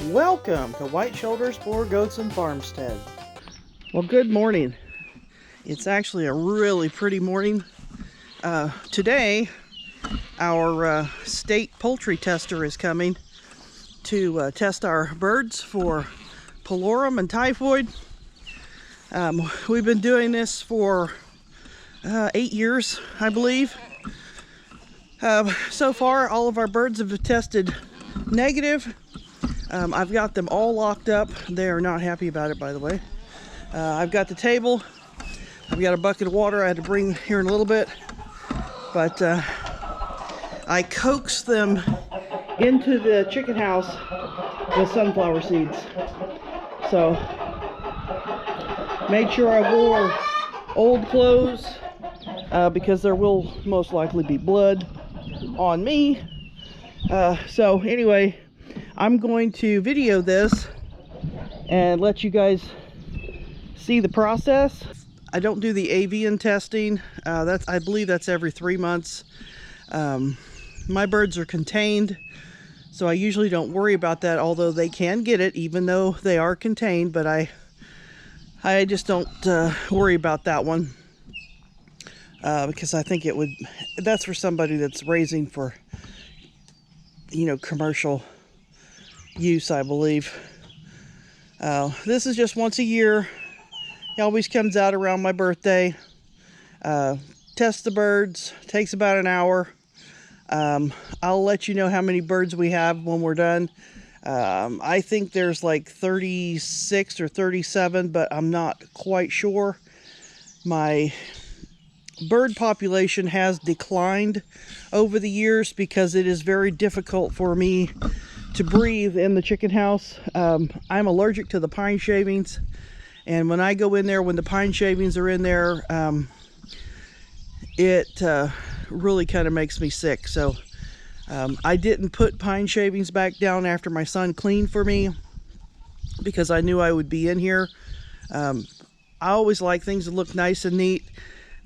Welcome to White Shoulders for Goats and Farmstead. Well, good morning. It's actually a really pretty morning. Today, our state poultry tester is coming to test our birds for pylorium and typhoid. We've been doing this for 8 years, I believe. So far, all of our birds have tested negative. I've got them all locked up. They are not happy about it, by the way. I've got the table. I've got a bucket of water I had to bring here in a little bit. But I coaxed them into the chicken house with sunflower seeds. So, made sure I wore old clothes because there will most likely be blood on me. So anyway, I'm going to video this and let you guys see the process. I don't do the avian testing. I believe that's every 3 months. My birds are contained, so I usually don't worry about that, although they can get it even though they are contained, but I just don't worry about that one because I think that's for somebody that's raising for, commercial use, I believe. This is just once a year. He always comes out around my birthday. Tests the birds. Takes about an hour. I'll let you know how many birds we have when we're done. I think there's like 36 or 37, but I'm not quite sure. My bird population has declined over the years because it is very difficult for me to breathe in the chicken house. I'm allergic to the pine shavings, and when I go in there, when the pine shavings are in there, it really kind of makes me sick. So I didn't put pine shavings back down after my son cleaned for me because I knew I would be in here. I always like things to look nice and neat,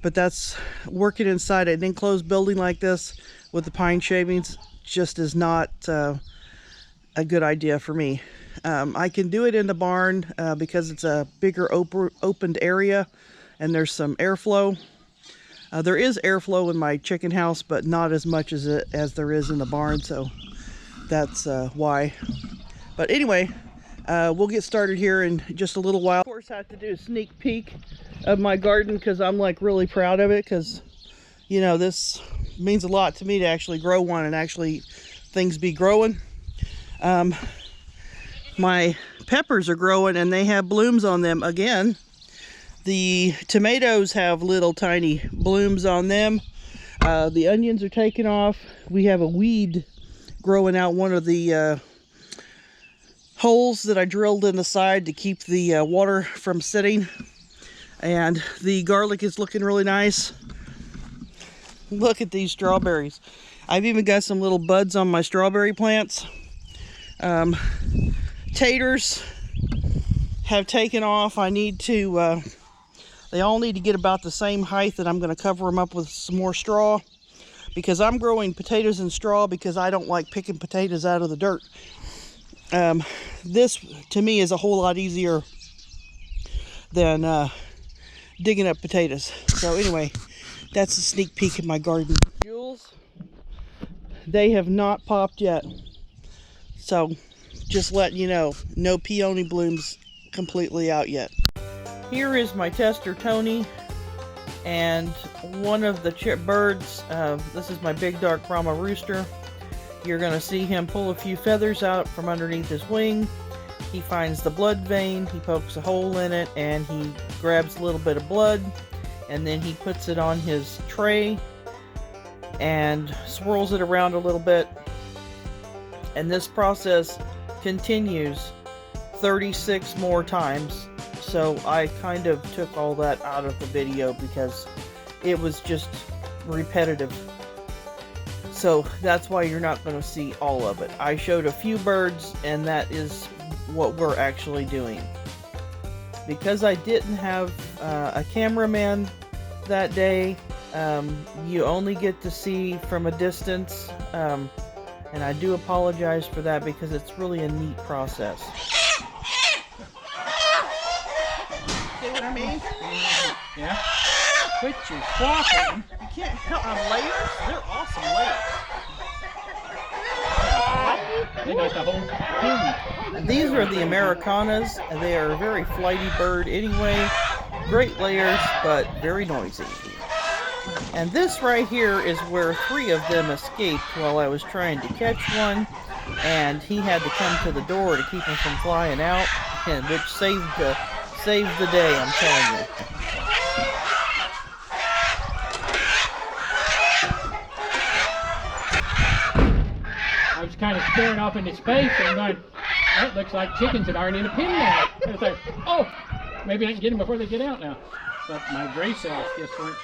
but that's working inside an enclosed building like this with the pine shavings just is not a good idea for me. I can do it in the barn because it's a bigger opened area and there's some airflow. There is airflow in my chicken house, but not as much as there is in the barn, so that's why. But anyway, we'll get started here in just a little while. Of course, I have to do a sneak peek of my garden because I'm like really proud of it, because this means a lot to me to actually grow one and actually things be growing. My peppers are growing and they have blooms on them again. The tomatoes have little tiny blooms on them. The onions are taking off. We have a weed growing out one of the holes that I drilled in the side to keep the water from sitting. And the garlic is looking really nice. Look at these strawberries. I've even got some little buds on my strawberry plants. Taters have taken off. I need to, they all need to get about the same height, that I'm going to cover them up with some more straw, because I'm growing potatoes in straw because I don't like picking potatoes out of the dirt. This to me is a whole lot easier than digging up potatoes. So anyway, that's a sneak peek in my garden. Jules, they have not popped yet. So just letting you know, no peony blooms completely out yet. Here is my tester, Tony, and one of the birds. This is my big dark Brahma rooster. You're going to see him pull a few feathers out from underneath his wing. He finds the blood vein, he pokes a hole in it, and he grabs a little bit of blood, and then he puts it on his tray and swirls it around a little bit. And this process continues 36 more times. So I kind of took all that out of the video because it was just repetitive. So that's why you're not going to see all of it. I showed a few birds, and that is what we're actually doing. Because I didn't have a cameraman that day, you only get to see from a distance. And I do apologize for that because it's really a neat process. See what I mean? Yeah. Quit your squawking. You can't help layers. They're awesome layers. They got the whole thing. These are the Americanas. They are a very flighty bird anyway. Great layers, but very noisy. And this right here is where 3 of them escaped while I was trying to catch one. And he had to come to the door to keep him from flying out, and which saved the day, I'm telling you. I was kind of staring off into space and going, that looks like chickens that aren't in a pen now. And it's like, oh, maybe I can get them before they get out now. But my gray cells just weren't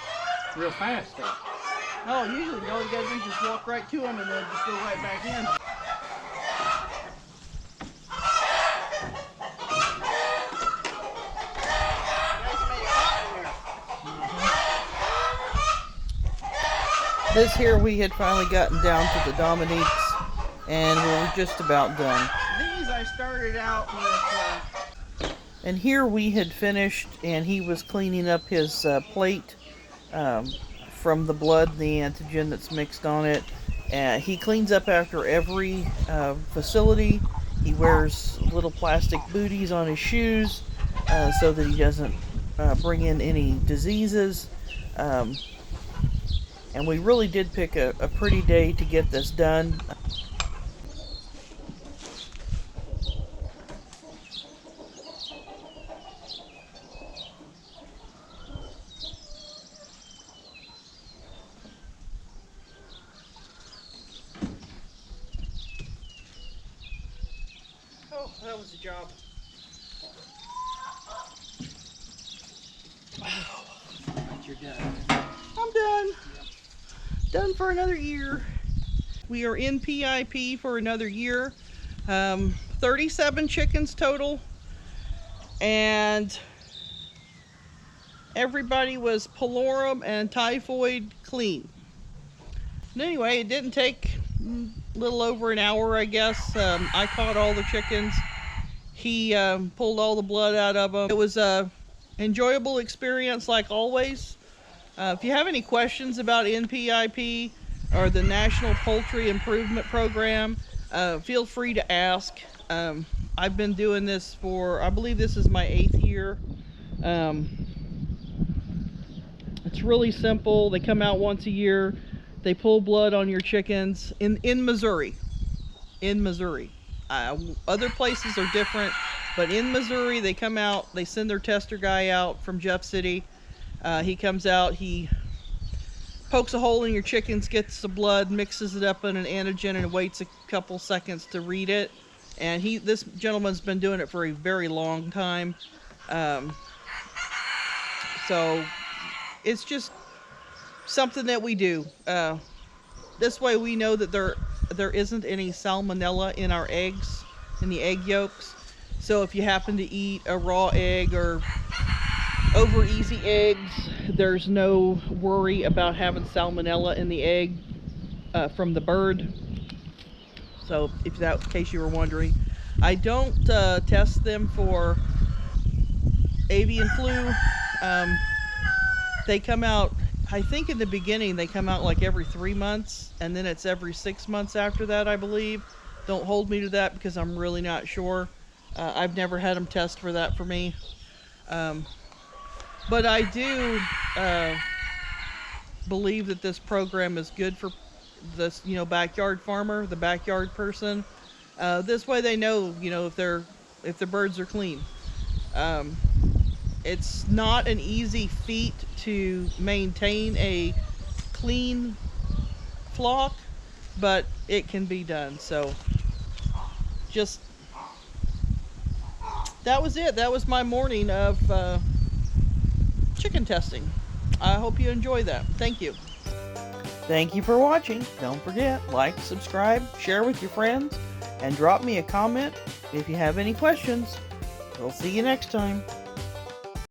real fast. Oh, usually all you gotta do is just walk right to them and then just go right back in. This here we had finally gotten down to the Dominiques, and we were just about done. These I started out with, and here we had finished, and he was cleaning up his plate from the blood and the antigen that's mixed on it. He cleans up after every facility. He wears little plastic booties on his shoes so that he doesn't bring in any diseases. And we really did pick a pretty day to get this done. Oh, that was a job. But you're done. I'm done. Done for another year. We are in NPIP for another year. 37 chickens total. And everybody was pylorium and typhoid clean. And anyway, it didn't take a little over an hour, I guess. I caught all the chickens. He pulled all the blood out of them. It was a enjoyable experience like always. If you have any questions about NPIP or the National Poultry Improvement Program, feel free to ask. I've been doing this for, I believe this is my 8th year. It's really simple. They come out once a year. They pull blood on your chickens in Missouri. In Missouri. Other places are different, but in Missouri they come out, they send their tester guy out from Jeff City. He comes out, he pokes a hole in your chickens, gets the blood, mixes it up in an antigen, and waits a couple seconds to read it. And this gentleman's been doing it for a very long time. So it's just something that we do. This way we know that there isn't any salmonella in our eggs, in the egg yolks. So if you happen to eat a raw egg or over easy eggs, there's no worry about having salmonella in the egg from the bird. So if that in case you were wondering, I don't test them for avian flu. They come out, I think in the beginning they come out like every 3 months, and then it's every 6 months after that, I believe. Don't hold me to that because I'm really not sure. I've never had them test for that for me. But I do believe that this program is good for this, backyard farmer, the backyard person. This way they know, if the birds are clean. It's not an easy feat to maintain a clean flock, but it can be done. So that was it. That was my morning of chicken testing. I hope you enjoy that. Thank you. Thank you for watching. Don't forget, like, subscribe, share with your friends, and drop me a comment if you have any questions. We'll see you next time.